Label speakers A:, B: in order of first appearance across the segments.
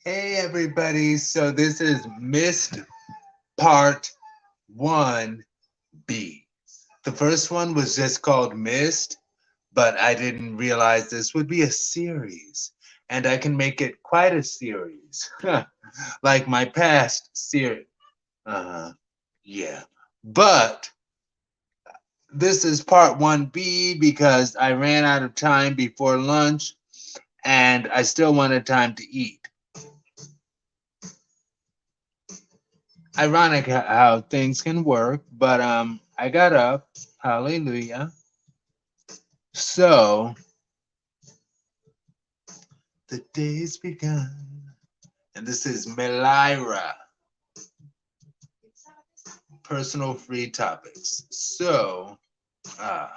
A: Hey everybody, so this is Mist Part 1B. The first one was just called Mist, but I didn't realize this would be a series, and I can make it quite a series, like my past series. Yeah. But this is Part 1B because I ran out of time before lunch, and I still wanted time to eat. Ironic how things can work, but I got up. Hallelujah. So the day's begun. And this is Melira. Personal free topics. Uh,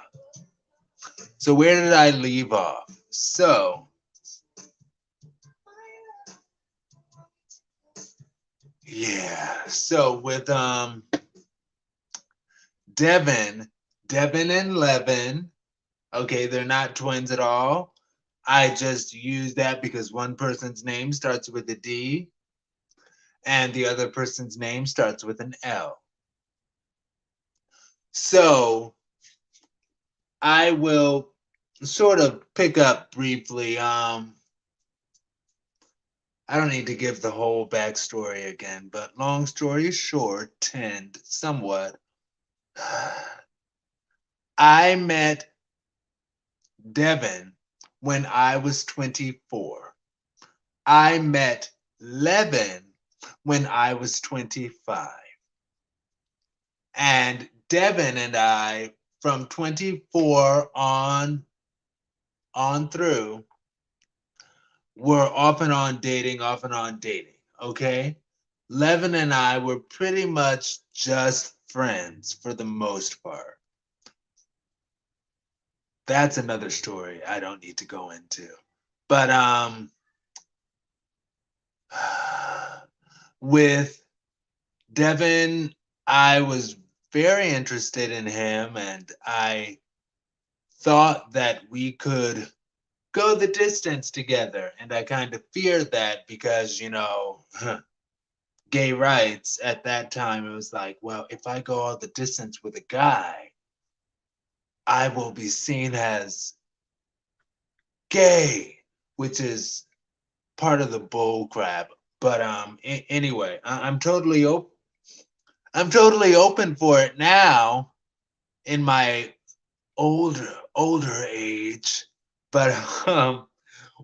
A: so where did I leave off? So yeah. So with Devin and Levin. Okay, they're not twins at all. I just use that because one person's name starts with a D and the other person's name starts with an L. So I will sort of pick up briefly. I don't need to give the whole backstory again, but long story short, and somewhat, I met Devin when I was 24. I met Levin when I was 25. And Devin and I, from 24 on through, were off and on dating. Okay. Levin and I were pretty much just friends for the most part. That's another story I don't need to go into. But with Devin, I was very interested in him and I thought that we could go the distance together. And I kind of feared that because, gay rights at that time, it was like, well, if I go all the distance with a guy, I will be seen as gay, which is part of the bull crap. But anyway, I'm totally open. I'm totally open for it now in my older age. But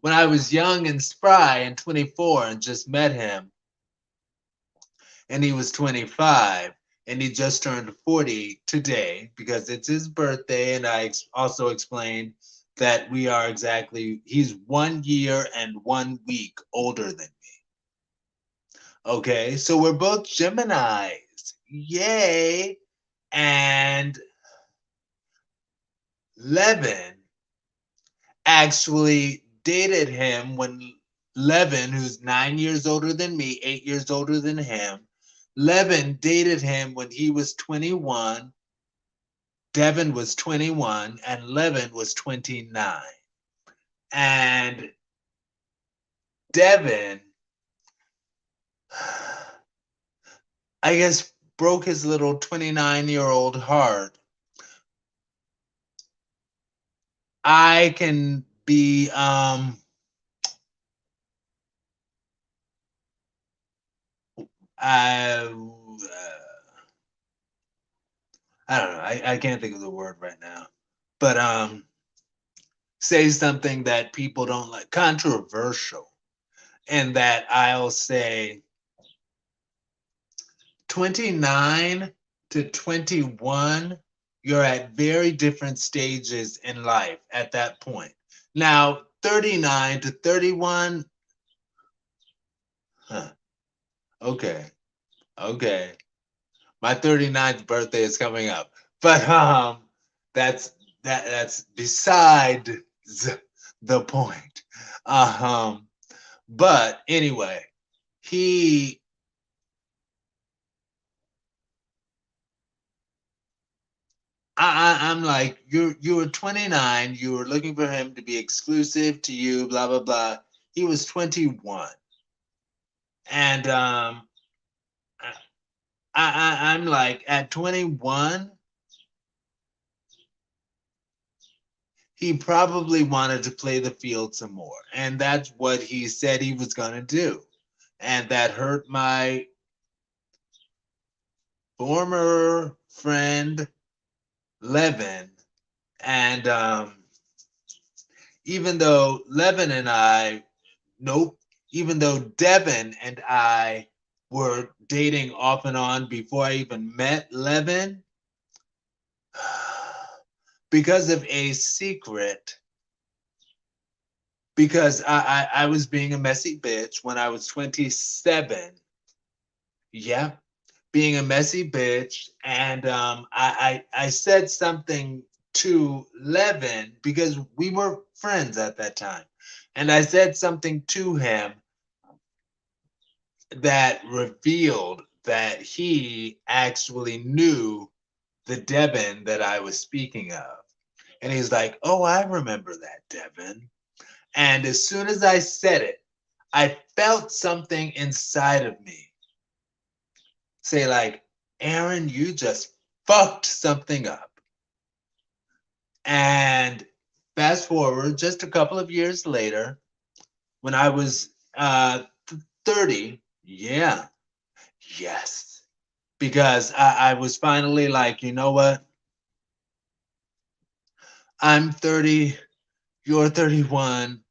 A: when I was young and spry and 24 and just met him, and he was 25 and he just turned 40 today because it's his birthday. And I also explained that he's 1 year and 1 week older than me. Okay, so we're both Geminis. Yay. And Levin actually dated him when Levin, who's 9 years older than me, 8 years older than him, Levin dated him when he was 21, Devin was 21, and Levin was 29. And Devin, I guess, broke his little 29-year-old heart. I can be I don't know. I can't think of the word right now. But say something that people don't like, controversial. And that I'll say 29 to 21, you're at very different stages in life at that point. Now, 39 to 31, huh, okay, okay. My 39th birthday is coming up. But that's that's beside the point. Um but anyway, he I'm like, you were 29, you were looking for him to be exclusive to you, blah blah blah. He was 21. And I'm like, at 21, he probably wanted to play the field some more. And that's what he said he was going to do. And that hurt my former friend, Levin. And even though Levin and I, nope, even though Devin and I were dating off and on before I even met Levin, because of a secret, because I was being a messy bitch when I was 27. Yeah, being a messy bitch. And I said something to Levin because we were friends at that time. And I said something to him that revealed that he actually knew the Devin that I was speaking of. And he's like, oh, I remember that, Devin. And as soon as I said it, I felt something inside of me say, like, Aaron, you just fucked something up. And fast forward just a couple of years later, when I was 30, yeah, yes, because I was finally like, you know what? I'm 30, you're 31.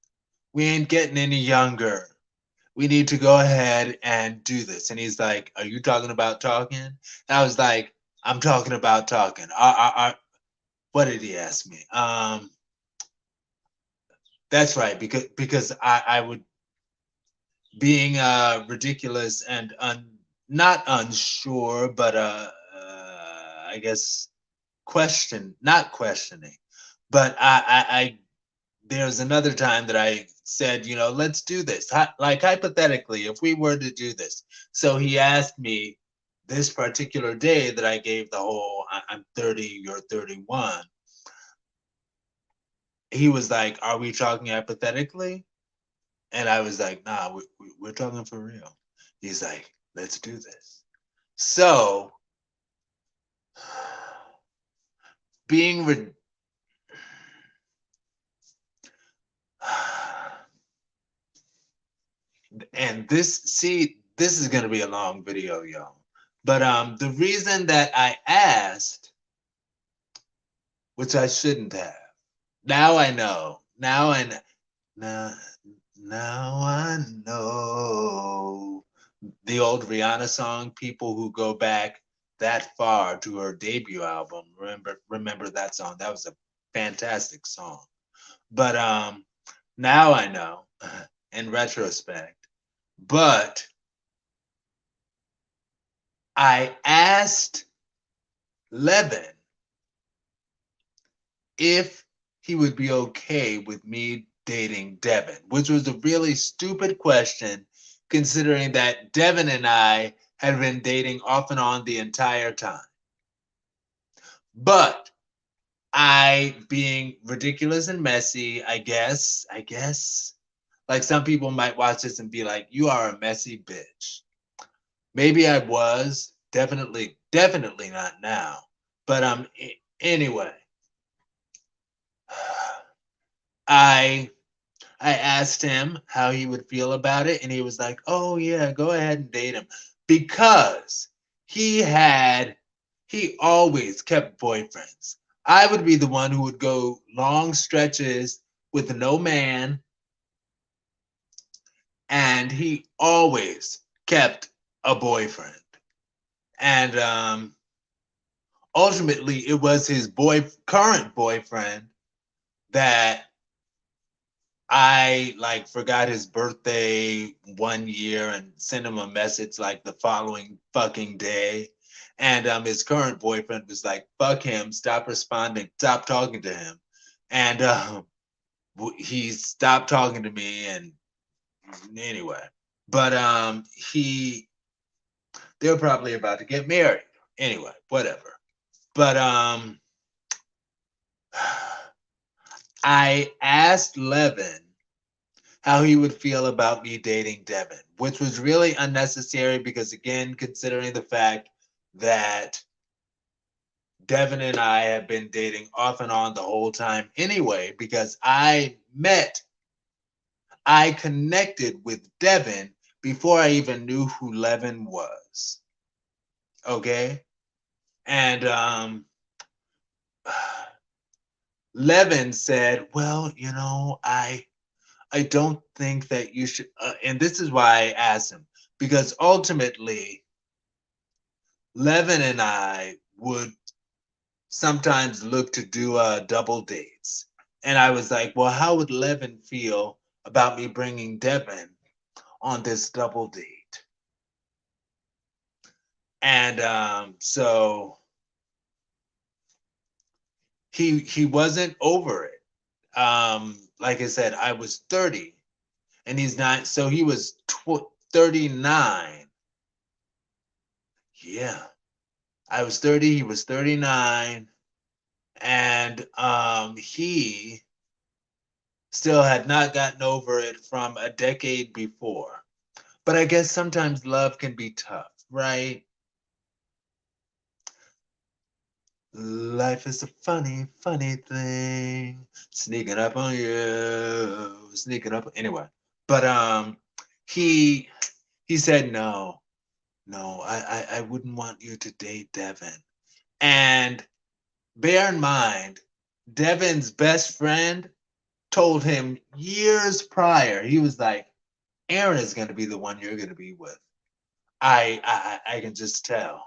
A: We ain't getting any younger. We need to go ahead and do this. And he's like, are you talking about talking? And I was like, I'm talking about talking. What did he ask me? That's right, because I would, being ridiculous and not unsure, but I guess not questioning. But I there's another time that I said, you know, let's do this. Like hypothetically, if we were to do this. So he asked me this particular day that I gave the whole I'm 30, you're 31. He was like, are we talking hypothetically? And I was like, nah, we're talking for real. He's like, let's do this. So being and this is going to be a long video, y'all. But the reason that I asked, which I shouldn't have, now I know. Now, now I know. The old Rihanna song, people who go back that far to her debut album, remember that song. That was a fantastic song. But now I know in retrospect. But I asked Levin if he would be okay with me dating Devin, which was a really stupid question considering that Devin and I had been dating off and on the entire time. But I, being ridiculous and messy, I guess, like some people might watch this and be like, you are a messy bitch. Maybe I was, definitely not now. But anyway, I I asked him how he would feel about it, and he was like, "Oh yeah, go ahead and date him," because he always kept boyfriends. I would be the one who would go long stretches with no man, and he always kept a boyfriend. And ultimately, it was his current boyfriend that I like forgot his birthday one year and sent him a message like the following fucking day. And his current boyfriend was like, fuck him, stop responding, stop talking to him. And he stopped talking to me. And anyway, but they were probably about to get married. Anyway, whatever. But I asked Levin how he would feel about me dating Devin, which was really unnecessary because, again, considering the fact that Devin and I have been dating off and on the whole time anyway, because I connected with Devin before I even knew who Levin was. Okay? And Levin said, well, I don't think that you should, and this is why I asked him, because ultimately, Levin and I would sometimes look to do double dates. And I was like, well, how would Levin feel about me bringing Devin on this double date? And so he wasn't over it. Like I said, I was 30 and he's not, so he was 39. Yeah. I was 30, he was 39, and he still had not gotten over it from a decade before. But I guess sometimes love can be tough, right? Life is a funny, funny thing, sneaking up on you, sneaking up. Anyway, but he he said no, no, I wouldn't want you to date Devin. And bear in mind, Devin's best friend told him years prior. He was like, "Aaron is going to be the one you're going to be with. I can just tell."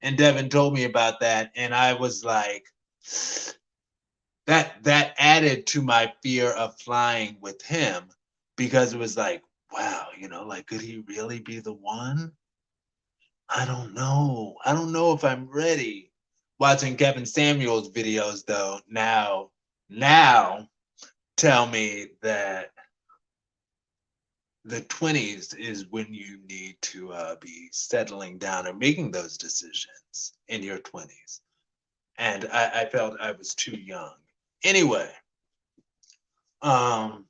A: And Devin told me about that, and I was like, that added to my fear of flying with him because it was like, wow, like could he really be the one? I don't know. I don't know if I'm ready. Watching Kevin Samuels videos though, now tell me that the 20s is when you need to be settling down and making those decisions in your 20s. And I felt I was too young. Anyway, um,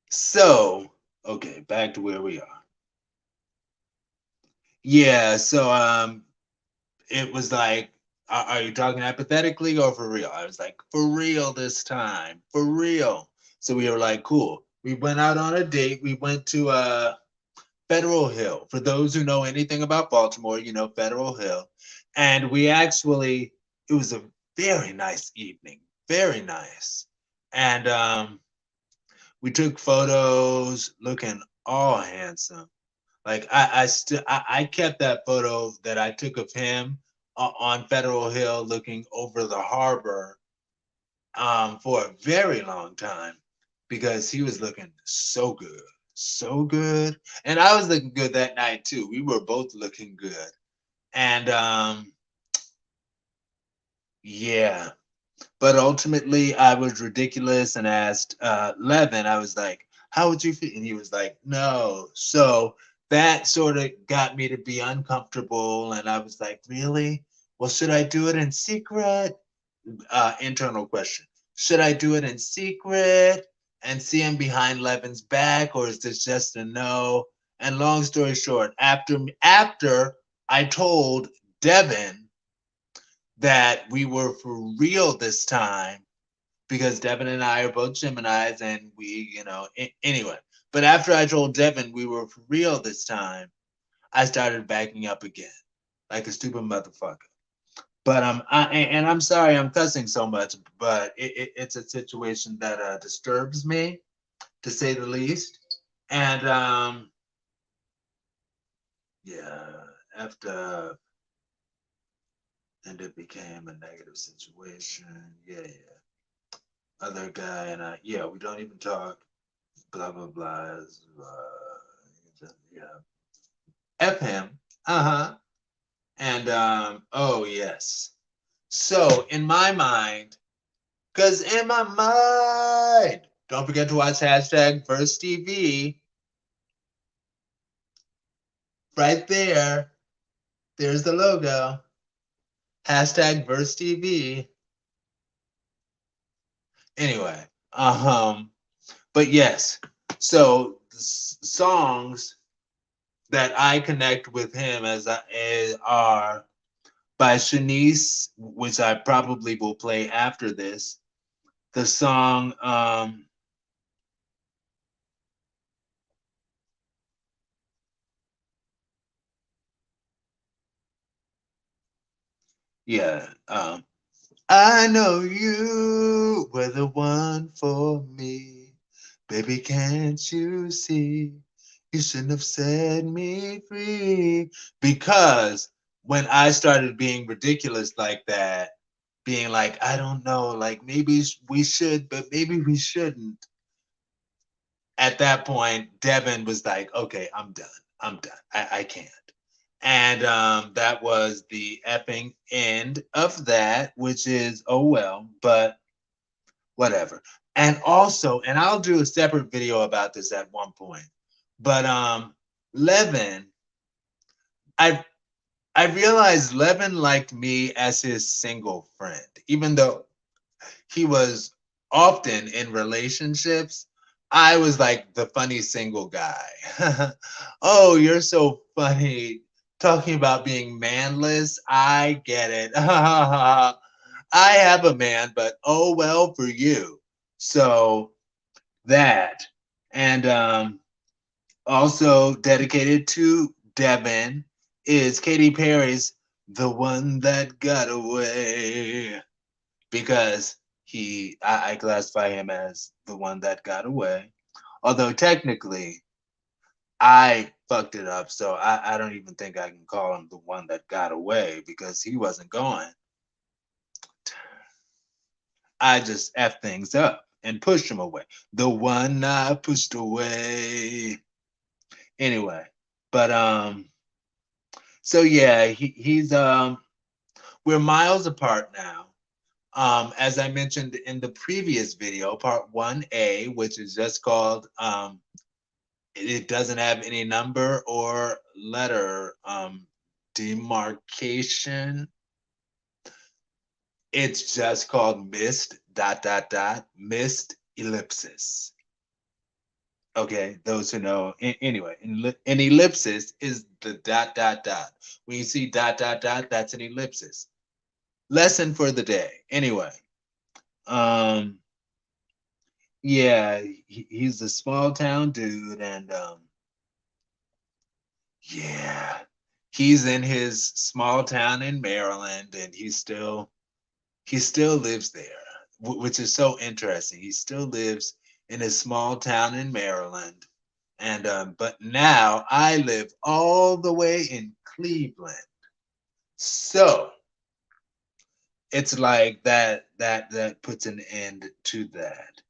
A: so, okay, back to where we are. Yeah, so it was like, are you talking hypothetically or for real? I was like, for real this time, for real. So we were like, cool. We went out on a date. We went to Federal Hill. For those who know anything about Baltimore, you know Federal Hill. And it was a very nice evening, very nice. And we took photos looking all handsome. Like I kept that photo that I took of him on Federal Hill looking over the harbor for a very long time because he was looking so good, so good. And I was looking good that night too. We were both looking good. And yeah, but ultimately I was ridiculous and asked Levin, I was like, how would you feel? And he was like, no. So that sort of got me to be uncomfortable. And I was like, really? Well, should I do it in secret? Internal question. Should I do it in secret and see him behind Levin's back, or is this just a no? And long story short, after I told Devin that we were for real this time, because Devin and I are both Geminis, and anyway. But after I told Devin we were for real this time, I started backing up again, like a stupid motherfucker. But and I'm sorry I'm cussing so much, but it's a situation that disturbs me, to say the least. And yeah, after and it became a negative situation. Yeah, yeah. Other guy and I, yeah, we don't even talk. Blah blah blah. Yeah, f him. Uh huh. And oh yes. So in my mind, because in my mind, don't forget to watch hashtag First TV. Right there. There's the logo. Hashtag Verse TV. Anyway, but yes, so songs that I connect with him are by Shanice, which I probably will play after this. The song, yeah, I know you were the one for me. Baby, can't you see? You shouldn't have set me free. Because when I started being ridiculous like that, being like, I don't know, like maybe we should, but maybe we shouldn't. At that point, Devin was like, okay, I'm done. I'm done. I can't. And that was the effing end of that, which is, oh well, but whatever. And also, and I'll do a separate video about this at one point, but Levin, I I realized Levin liked me as his single friend, even though he was often in relationships. I was like the funny single guy. Oh, you're so funny talking about being manless. I get it. I have a man, but oh well for you. So that. And also dedicated to Devin is Katy Perry's The One That Got Away, because I classify him as the one that got away. Although technically I fucked it up, so I don't even think I can call him the one that got away because he wasn't going. I just F things up and pushed him away. The one I pushed away. Anyway, but so yeah, he's we're miles apart now. As I mentioned in the previous video, part 1A, which is just called, it doesn't have any number or letter demarcation. It's just called missed dot dot dot missed ellipsis. Okay, those who know. Anyway, an ellipsis is the dot dot dot. When you see dot dot dot, that's an ellipsis. Lesson for the day. Anyway, um, yeah, he's a small town dude, and yeah, he's in his small town in Maryland, and he still lives there, which is so interesting. He still lives in his small town in Maryland, and but now I live all the way in Cleveland, so it's like that puts an end to that.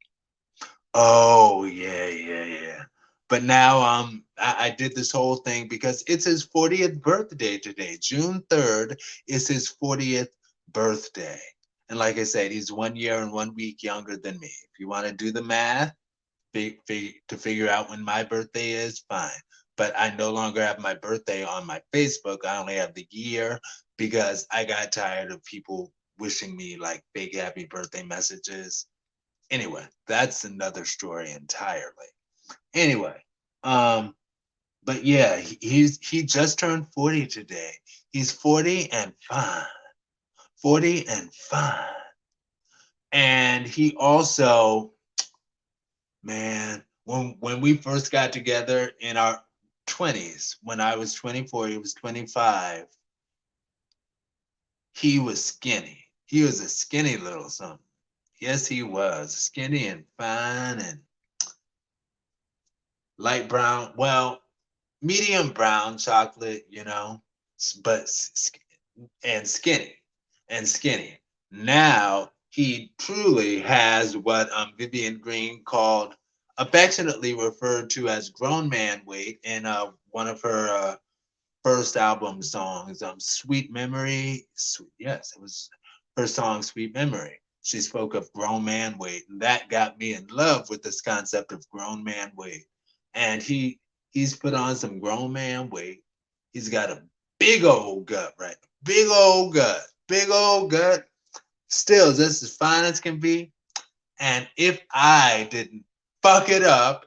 A: Oh yeah, yeah, yeah. But now I did this whole thing because it's his 40th birthday today. June 3rd is his 40th birthday. And like I said, he's 1 year and 1 week younger than me. If you want to do the math to figure out when my birthday is, fine. But I no longer have my birthday on my Facebook. I only have the year because I got tired of people wishing me like big happy birthday messages. Anyway, that's another story entirely. Anyway, um, but yeah, he just turned 40 today. He's 40 and fine. 40 and fine. And he also, man, when we first got together in our 20s, when I was 24, he was 25, he was skinny. He was a skinny little something. Yes, he was skinny and fine and light brown. Well, medium brown chocolate, but and skinny. Now he truly has what Vivian Green called, affectionately referred to as grown man weight in one of her first album songs, Sweet Memory. Yes, it was her song Sweet Memory. She spoke of grown man weight, and that got me in love with this concept of grown man weight. And he's put on some grown man weight. He's got a big old gut, right? Big old gut. big old gut, still just as fine as can be. And if I didn't fuck it up,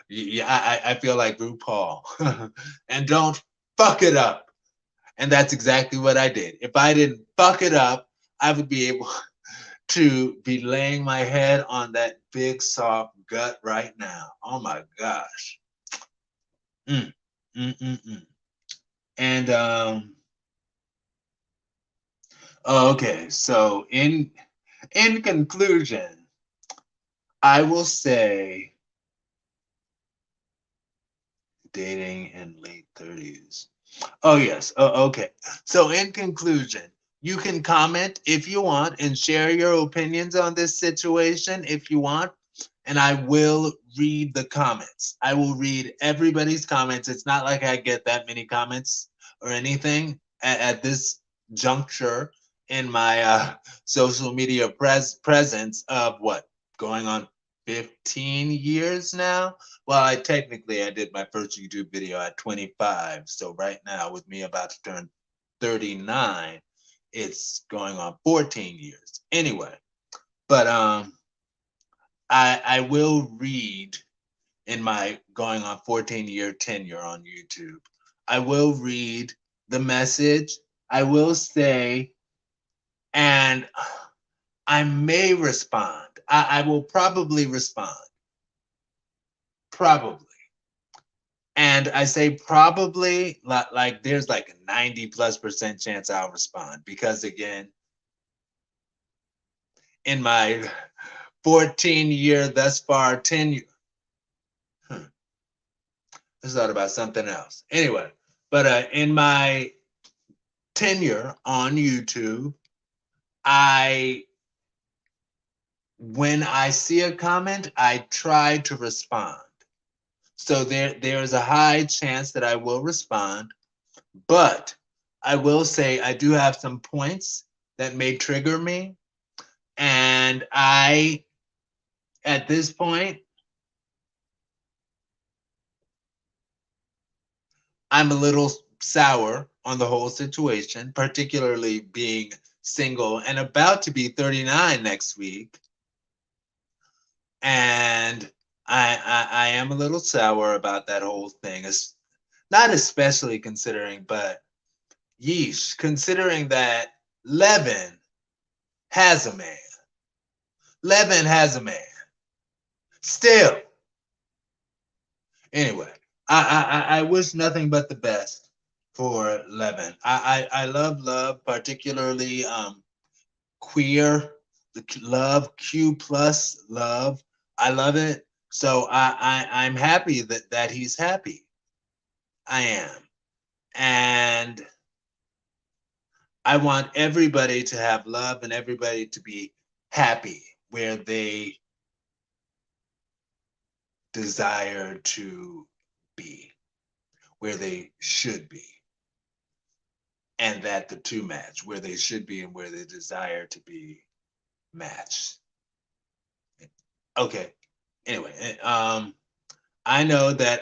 A: yeah, I feel like RuPaul. And don't fuck it up. And that's exactly what I did. If I didn't fuck it up, I would be able to be laying my head on that big soft gut right now. Oh my gosh. Mm, mm. And okay, so in conclusion, I will say dating in late 30s. Oh, yes. Oh, okay. So, in conclusion, you can comment if you want and share your opinions on this situation if you want. And I will read the comments. I will read everybody's comments. It's not like I get that many comments or anything at this juncture in my social media presence of what, going on 15 years now? Well, I did my first YouTube video at 25. So right now, with me about to turn 39, it's going on 14 years. Anyway, but I will read in my going on 14-year tenure on YouTube. I will read the message. I will say, and I may respond. I will probably respond. Probably. And I say probably like there's like a 90+% chance I'll respond because again, in my 14-year thus far tenure, I thought about something else. Anyway, but in my tenure on YouTube, I when I see a comment, I try to respond. So there's a high chance that I will respond, but I will say I do have some points that may trigger me. And at this point, I'm a little sour on the whole situation, particularly being single and about to be 39 next week. And I am a little sour about that whole thing. It's not especially considering, but yeesh, considering that Levin has a man. Levin has a man. Still. Anyway, I wish nothing but the best for Levin. I love love, particularly queer, the love, Q plus love. I love it. So I'm happy that he's happy. I am. And I want everybody to have love and everybody to be happy where they desire to be, where they should be, and that the two match where they should be and where they desire to be matched. Okay. Anyway, I know that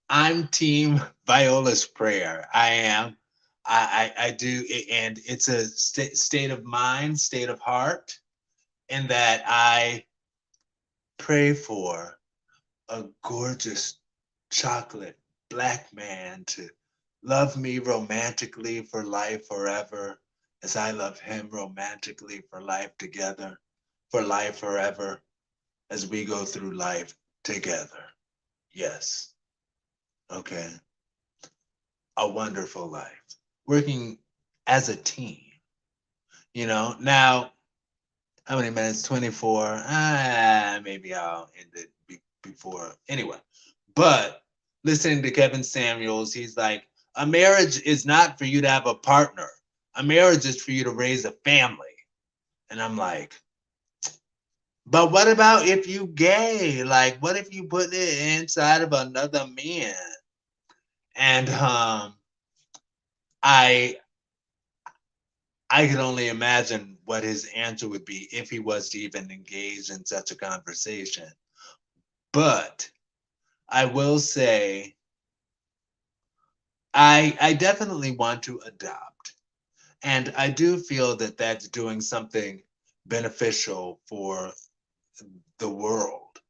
A: I'm team Viola's prayer. I am. I do, and it's a state of mind, state of heart, in that I pray for a gorgeous chocolate black man to love me romantically for life forever as I love him romantically for life together, for life forever as we go through life together. Yes. Okay. A wonderful life. Working as a team. Now, how many minutes? 24. Maybe I'll end it before. Anyway, but listening to Kevin Samuels, he's like, a marriage is not for you to have a partner. A marriage is for you to raise a family. And I'm like, but what about if you gay? Like, what if you put it inside of another man? And I can only imagine what his answer would be if he was to even engage in such a conversation. But I will say, I definitely want to adopt. And I do feel that that's doing something beneficial for the world,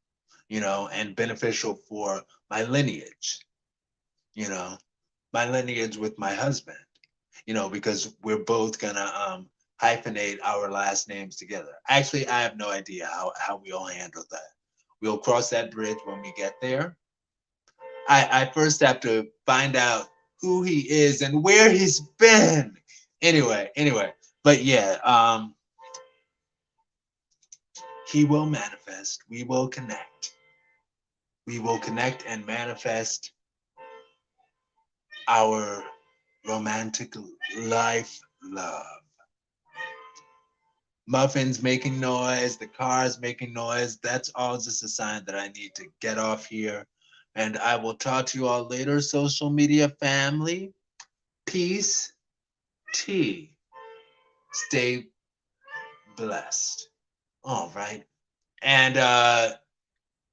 A: and beneficial for my lineage, you know, my lineage with my husband, because we're both gonna hyphenate our last names together. Actually, I have no idea how we'll handle that. We'll cross that bridge when we get there. I first have to find out who he is and where he's been. Anyway, but yeah, he will manifest. We will connect. We will connect and manifest our romantic life love. Muffins making noise, the cars making noise. That's all just a sign that I need to get off here. And I will talk to you all later, social media family. Peace, tea. Stay blessed. All right. And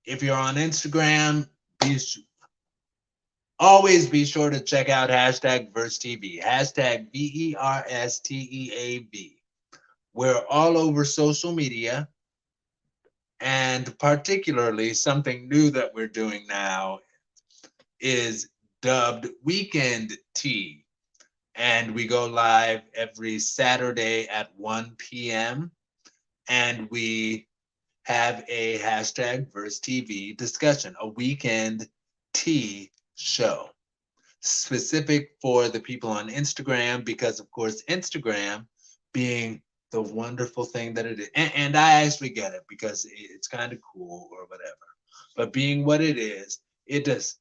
A: if you're on Instagram, be always be sure to check out hashtag VersTV, hashtag VersTEAV. We're all over social media, and particularly something new that we're doing now is dubbed Weekend Tea. And we go live every Saturday at 1 p.m. And we have a hashtag VersTV discussion, a weekend tea show specific for the people on Instagram, because of course, Instagram being the wonderful thing that it is. And I actually get it because it's kind of cool or whatever. But being what it is, it does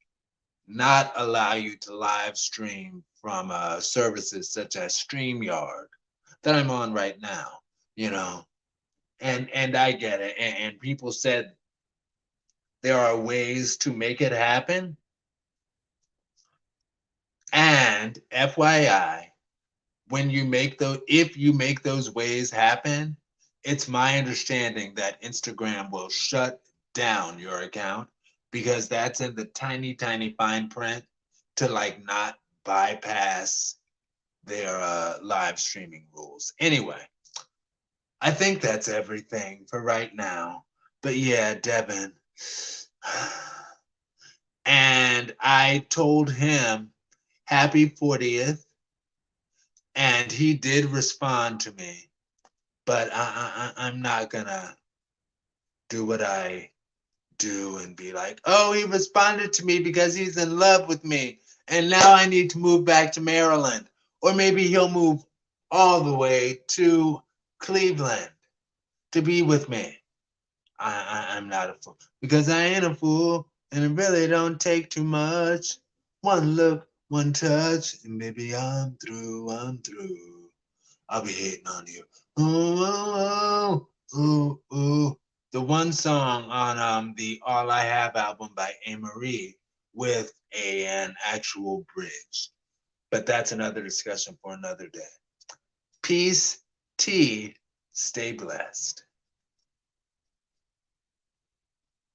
A: not allow you to live stream from services such as StreamYard that I'm on right now, you know. And I get it. And people said there are ways to make it happen. And FYI, when you make those, if you make those ways happen, it's my understanding that Instagram will shut down your account because that's in the tiny, tiny fine print to like not bypass their live streaming rules. Anyway, I think that's everything for right now. But yeah, Devin. And I told him happy 40th, and he did respond to me, but I'm not gonna do what I do and be like, oh, he responded to me because he's in love with me, and now I need to move back to Maryland. Or maybe he'll move all the way to Cleveland to be with me. I'm not a fool because I ain't a fool, and it really don't take too much. One look, one touch, and maybe I'm through. I'm through. I'll be hating on you. Ooh, ooh, ooh, ooh. The one song on the All I Have album by A. Marie with an actual bridge, but that's another discussion for another day. Peace, tea, stay blessed.